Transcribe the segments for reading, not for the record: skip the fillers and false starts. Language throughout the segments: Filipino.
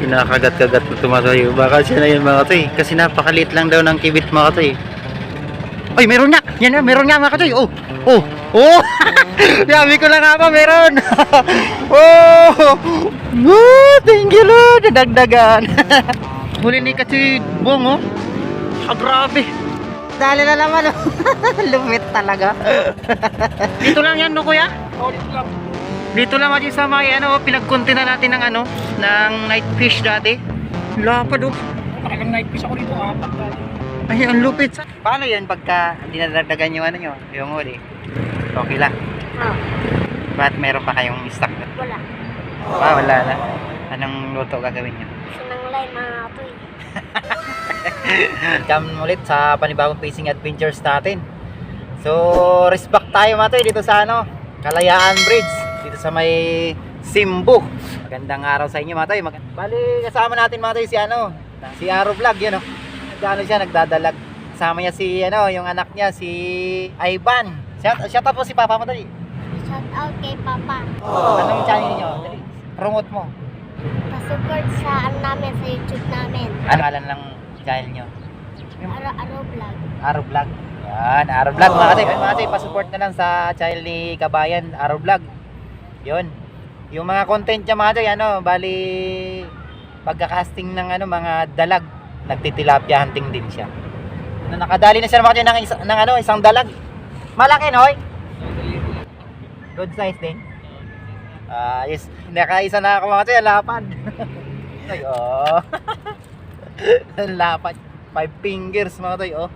Kinakagat-kagat na tumatoy. Baka siya na yun mga katoy. Kasi napakaliit lang daw ng kibit mga katoy. Ay, meron nga! Yan na, meron nga mga katoy. Oh! Oh! Oh! Sabi ko lang nga pa, meron! Oh! Oh! Thank you Lord! Nadagdagan! Huli ni Katoy Bong, oh! Ah, grabe! Dali na naman, oh! Lumit talaga! Dito lang yan, no kuya? Oh, dito lang. Dito lang kasi sa may ano, pinagkunti na natin ng ano, ng night fish dati. Lapad, oh! Talagang night fish ako dito, apat dati. Ay, ang lupit. Paano yan pagka dinadagdagan yung ano nyo, yung huli? Okay lang. Oh, Ba't meron pa kayong stock? wala. Ah, wala na. Anong luto gagawin nyo? Sinanglay mga atoy. Come ulit sa panibagong fishing adventures natin. So, race back tayo mga toy dito sa ano, Kalayaan Bridge. Dito sa may Simbu. Magandang araw sa inyo mga toy. Bali, kasama natin mga toy si ano, si Aro Vlog, yun o. Nagdano siya, nagdadalag. Kasama niya si ano, yung anak niya, si Ivan. Shout out po si Papa mo dali. Shout out kay Papa. Anong channel niyo? Dali, promote mo. Pa-support sa ano namin, sa YouTube namin. Ano kalan lang channel niyo? Aro vlog. Aro Vlog. Yan, Aro Vlog mga katoy. Mga katoy, pa-support na lang sa channel ni Kabayan, Aro Vlog. Yun. Yung mga content niya mga katoy, ano, bali pagka-casting ng ano, mga dalag, nagtitilapia hunting din siya. Nakadali na siya mga katoy ng ano, isang dalag. Malaki, no? Good size din. Yes. Nakaisa na ako mga katoy, lapad. Ay, oh. Lapad. 5 fingers mga katoy, oh.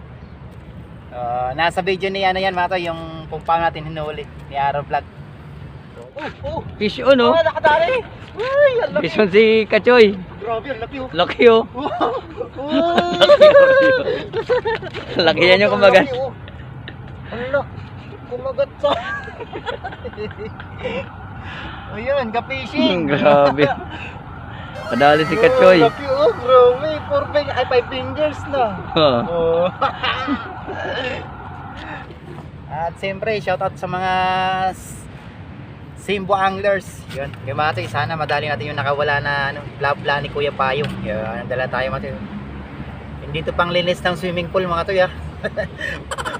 Nasa video ni ano yan mga katoy, yung pumpang natin hinuli ni Aro Vlog. Fish on, oh. Nakadali. Uy, ang laki. Fish on si Kachoy. Grabe, ang laki, oh. Laki, oh. Laki yan yung kumbaga. Ano? Kumagat sa. Ayun, ka-fishing. Grabe. Padali si Kachoy. Laki, oh, grabe. 5 fingers na. Oh. At siyempre, shoutout sa mga Simbu anglers. Yun, yung mga toy, sana madali natin yung nakawala na ano, bla ni Kuya Payong. Yun, dala tayo mga toy. Hindi to pang linis ng swimming pool mga toy, ha.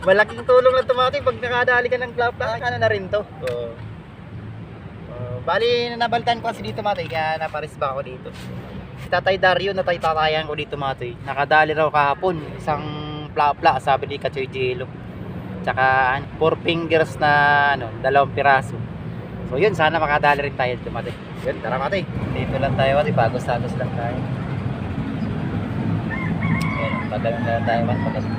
Malaking tulong lang to mga toy pag nakadali ka ng bla ano na rin to. Bali, nabaltan ko kasi dito mga toy, kaya naparis ba ako dito. Si Tatay Dario, natay-tatayan ko dito mga toy. Nakadali raw kahapon, isang pla sabi ni Kachoy Jello. Tsaka 4 fingers na ano, 2 piraso. So yun, sana makadali rin tayo dito mga toy. Yun, tara mga toy. Dito lang tayo mga toy, bagos-sagos lang tayo. Yun, pagdating na lang tayo mga toy.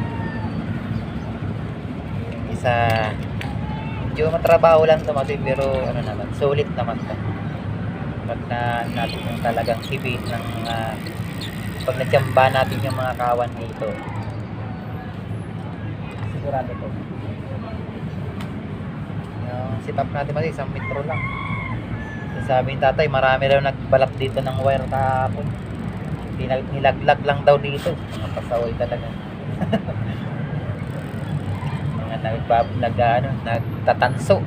Isa, medyo matrabaho lang ito mga toy, pero ano naman, sulit naman ito. Pag na natin yung talagang kibit ng pag natsamba natin yung mga kawan dito, sigurado to. Yung sit-up natin mali, 1 metro lang. Sabi ni tatay, marami daw nagbalak dito ng wire kahapon. Nilaglag lang daw dito. Mga pasaway talaga. Mga nagtatanso.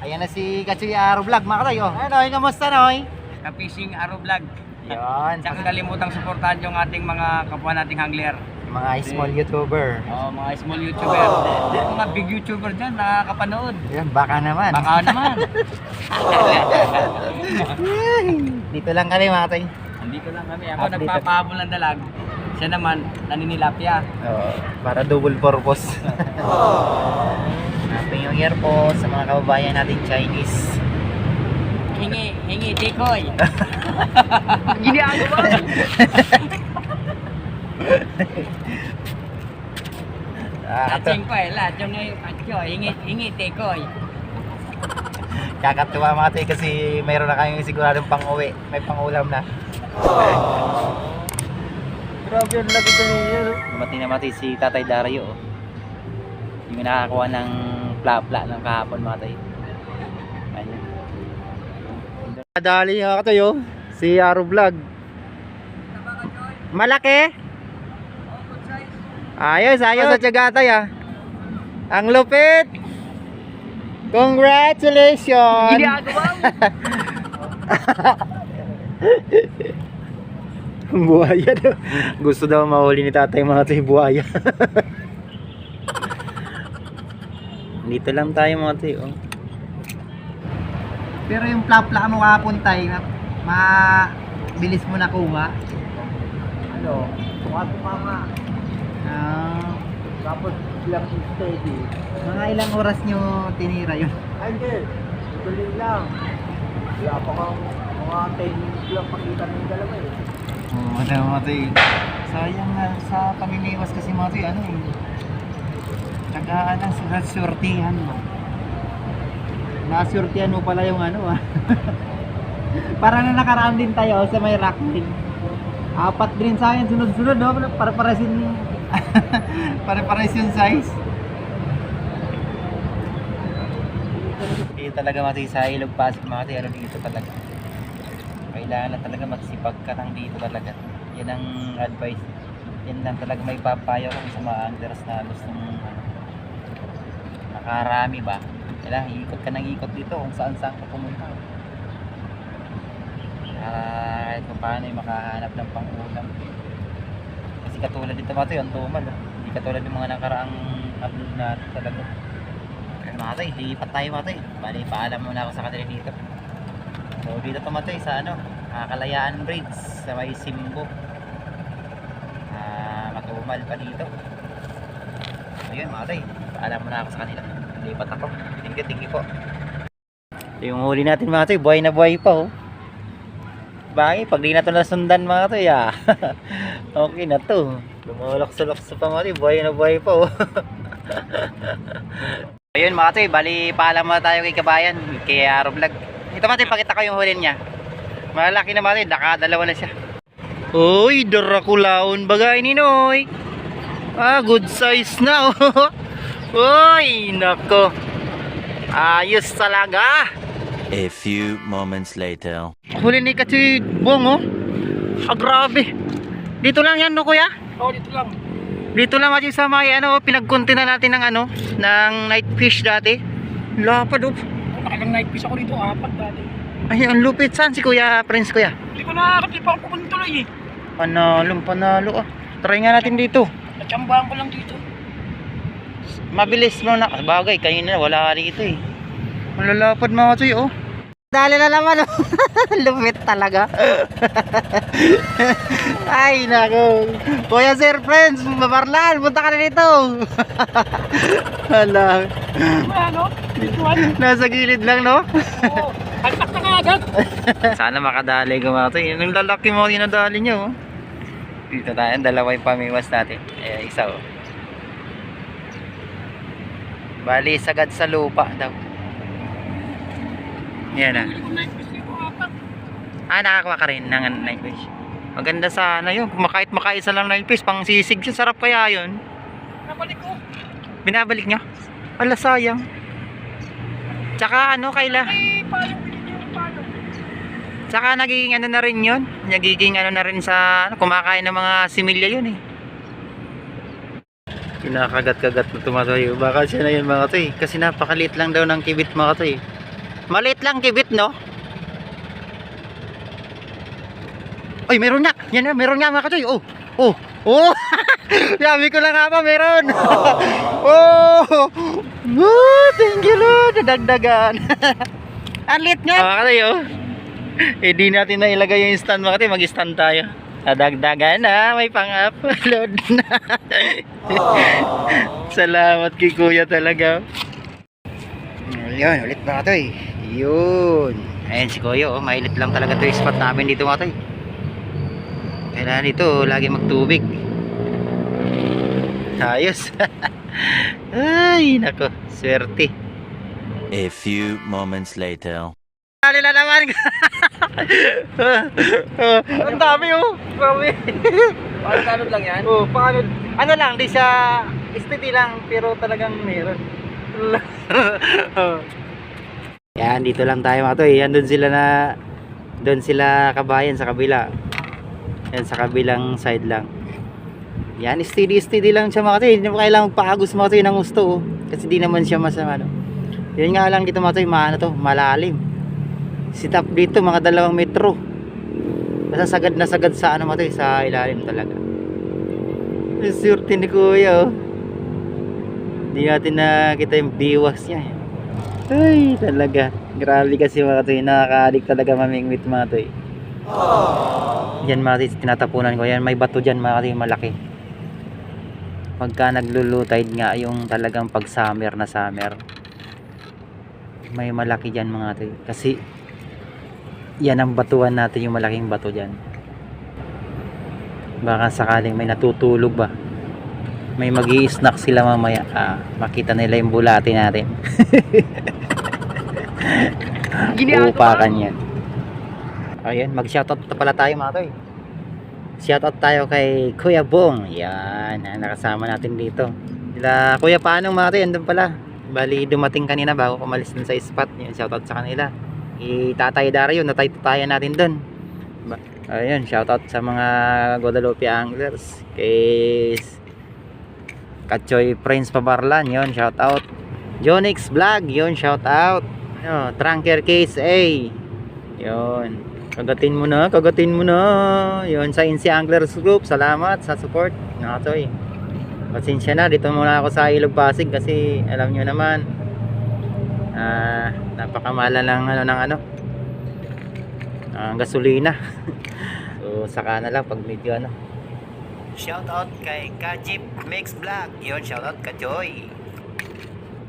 Ayan na si Kachoy Aro Vlog mga katoy. Ano, kamusta Noy? Ka-fishing Aro Vlog. Yun. Tsaka kalimutang suportahan yung ating mga kapwa nating angler. Mga small YouTuber. Mga small YouTuber. Mga big YouTuber dyan, nakakapanood. Yan, baka naman. Baka naman. Dito lang kami mga katoy. Nandito lang kami. Ako Update. nagpapahabol ng dalag. Siya naman, naninilapya. Para double purpose. Happy New Year po sa mga kababayan natin Chinese. Hingi, tikoy. Ginagawa. Latsing pa lahat yung atyo, hingi, tikoy. Kakatuwa mga tayo kasi mayroon na kayong siguradong pang-uwi. May pang-ulam na. Grabe yung lagi ko niya. Dumating na mati si Tatay Dario. Yung nakakakuha ng pla ng kahapon mga tayo. Ayan. Dali nga ka tayo. Si Aro Vlog. Malaki? Ayos, ayos. Sa tiyagatay ah. Ang lupit! Congratulations! Ginagawa mo. Buhaya daw. Gusto daw mahuli ni tatay mga tayo buhaya. Dito lang tayo mga tayo. Oh. Pero yung plapla mo kahapon tayo, mabilis mo nakuha. Ano? Bukas mama. Ah, Tapos lang steady. mga ilang oras nyo tinira yun? Ay, hindi. Tuloy lang. Wala pa kang mga 10 minutes lang pakita ng dalawa eh. Oo, mga tayo. Sayang na sa pamimiwas kasi mga tayo, ano eh. Tagaan ng surtihan mo. Nasurtihan mo pala yung ano ah. Para na nakaraan din tayo sa may rack din. 4 din sa akin sunod-sunod no? Para-pares yung para-pares yung size. Dito talaga mati sa ilog pasok mati, ano dito talaga. Kailangan na talaga magsipag ka lang dito talaga. Yan ang advice. Yan lang talaga may papayo kung sa mga unders na gustong nakarami ba. Kailangan ikot ka ng ikot dito kung saan ka pumunta. Kahit kung paano yung makahanap ng pang-ulam. Kasi katulad dito mga tayo, ang tumal. Hindi katulad ng mga nakaraang upload natin talaga. Kaya mga tayo, lipat tayo mga tayo. Bali, paalam muna ako sa kanila dito. So dito to mga tayo sa ano, Kalayaan Bridge sa may Simbo. Matumal pa dito. So yun mga tayo, paalam muna ako sa kanila. Lipat ako. Tinggi po. Yung huli natin mga tayo, buhay na buhay pa oh. Bagay, pag di na ito nasundan mga tayo ah. Okay na to. Lumulok-sulok pa mga tayo, buhay na buhay pa oh. Ayun mga tayo, bali paalam muna tayo kay Kabayan, kay Aerovlog. Ito mga tayo, pakita ko yung huli niya. Malaki na mga tayo, nakadalawa na siya. Uy, darakulaon bagay ni Noy. Good size na oh. Uy, nako. Ayos talaga. A few moments later. Huli ni kasi Bong oh. Grabe. Dito lang yan no kuya? Oo, dito lang. Dito lang kasi sa may ano, pinagkunti na natin ng ano, ng night fish dati. Lapad oh. Nakailang night fish ako dito, 4 dati. Ay, ang lupit. Saan si Kuya Prince kuya? Hindi ko nakakatli pa ako pupunta tuloy eh. Panalo ah. Try nga natin dito. Natsambahan ko lang dito. Mabilis mo na. Bagay, kayo na wala ka dito eh. Malalapad mga tuy oh. Dali na naman oh. Lupit talaga. Ay nako. Kuya Sir Friends, Mabarlan, punta ka na dito. Hala. Ano? Dito ano? Nasa gilid lang no? Oo. Alpak na nga agad. Sana makadali ka mga tuy. Yung lalaki mo dinadali nyo oh. Dito tayo, dalawa yung pamiwas natin. Isa oh. Bali, sagad sa lupa daw. Yan ah. Night fish dito, 4. Nakakuha ka rin ng night fish. Maganda sana yun. Kahit makaisa lang night fish, pang sisig siya. Sarap kaya yun. Nabalik ko. Binabalik nyo? Wala, sayang. Tsaka ano, kaila. Ay, payong binigyan yung payong. Tsaka nagiging ano na rin yun. Nagiging ano na rin sa ano, kumakain ng mga similya yun eh. Kinakagat-kagat na tumatayo. Baka siya na yun mga toy. Kasi napakaliit lang daw ng kibit mga toy. Maliit lang kibit no? Ay meron nga. Yan na, meron nga mga toy. Oh. Oh. Oh. Sabi ko lang nga pa meron. Oh. Oh. Thank you Lord. Nadagdagan. Ang liit nga. Mga toy oh. Di natin na ilagay yung stand mga toy. Mag-stand tayo. Nadagdagan na, may pang-upload na. Salamat kay kuya talaga. Yun, ulit mga toy. Yun. Ayan si kuya, oh, mailit lang talaga ito yung spot namin dito mga toy. Kailangan dito, lagi magtubig. Ayos. Ay, nako, swerte. A few moments later. Dali na naman. Ang dami oh. Grabe. Paano lang yan? Oh, paano? Ano lang, di siya steady lang pero talagang meron. Yan, dito lang tayo mga toy. Yan doon sila Kabayan sa kabila. Yan sa kabilang side lang. Yan, steady lang siya mga toy. Hindi mo kailangang magpaagos mga toy ng gusto oh. Kasi di naman siya masama, no? Yun nga lang dito mga toy, malalim. Sit up dito mga 2 metro. Masasagad na sagad sa ano mga toy, sa ilalim talaga. Surti ni kuya, oh. Hindi natin nakita yung biwas niya. Ay, talaga. Grabe kasi mga toy, nakaka-addict talaga mamingwit mga toy. Yan mga toy, tinatapunan ko. Yan, may bato dyan mga toy, malaki. Pagka naglo-low tide nga, yung talagang pag summer na summer, may malaki dyan mga toy. Kasi yan ang batuan natin, yung malaking bato dyan. Baka sakaling may natutulog ba, may magi-snack sila mamaya, makita nila yung bulati natin. Uupakan yan. Ayan, mag-shoutout pala tayo mga toy. Shoutout tayo kay Kuya Bong. Yan, nakasama natin dito. Sila Kuya Paanong mga toy, andun pala. Bali dumating kanina bago kumalis dun sa spot. Yan, shoutout sa kanila. Tatay Dario, natay-tatayan natin dun. Ayun, shoutout sa mga Guadalupe anglers. Kay Kachoy Prince Pabarlan, yun, shoutout. Jonix Vlog, yun, shoutout. Trunker Case A, yun. Kagatin mo na. Yun, sa Insi Anglers Group, salamat sa support. Nakatoy. Pasensya na, dito muna ako sa Ilog Pasig kasi alam nyo naman, napakamala lang ng gasolina. So saka na lang pag medyo Shoutout kay Kajip Mix Vlog. Yun, shoutout Kajoy.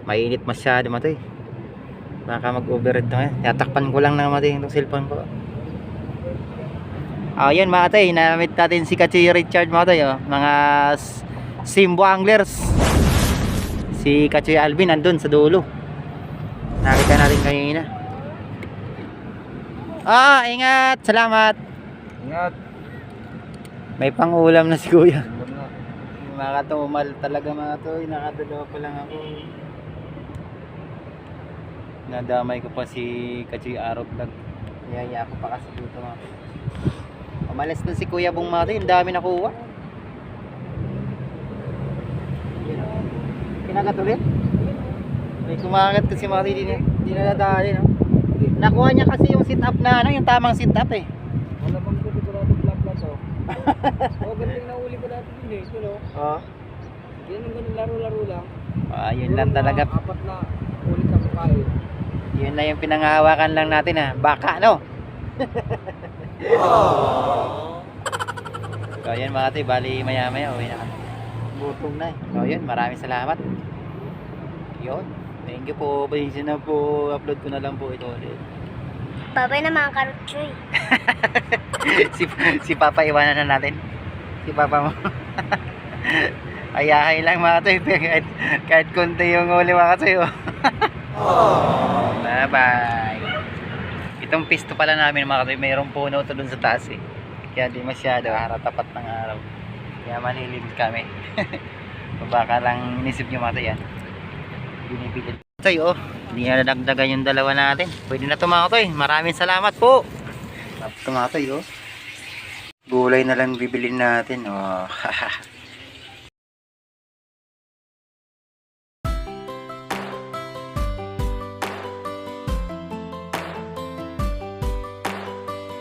Mainit masyado matoy. Baka mag-overhead to ngayon. Tatakpan ko lang na matoy yung cellphone ko. Ayun mga tay, namit natin si Kachoy Richard mga tay, mga Simbo Anglers. Si Kachoy Alvin andun sa dulo. Nakita natin kanina. Ingat, salamat. Ingat. May pangulam na si kuya. Makatumal talaga mga toy, nakadalawa pa lang ako. Nadamay ko pa si Kachoy Araw Vlog. Yaya ako pa kasi dito mga toy. Umalis na si Kuya Bong mga toy, ang dami nakuha. Kinagat ulit. May kumagat kasi mga toy, di na nadali, no? Nakuha niya kasi yung sit up na yung tamang sit up eh. Wala bang ko dito natin vlog to. Ganun na uli ko natin din eh, no? Yan ang ganun laro-laro lang. Yun lang talaga. 4 na ulit ang kain. Yun lang yung pinangahawakan lang natin baka no. So yun mga toy, bali maya uwi na kami. Gutom na So yun, maraming salamat. Yun, thank you po. Pasensya na po, upload ko na lang po ito ulit. Babay na mga karutsoy. si Papa iwanan na natin. Si Papa mo. Ayahay lang mga toy, kahit konti yung uli mga toy. Bye bye. Itong pisto pala namin mga toy, mayroong puno to dun sa taas eh. Kaya di masyado, tapat ng araw. Kaya malilim kami. Baka lang inisip nyo mga toy yan. Binibilit. Toy hindi na nadagdagan yung dalawa natin. Pwede na ito mga toy. Maraming salamat po. Ito mga toy Gulay na lang bibilin natin.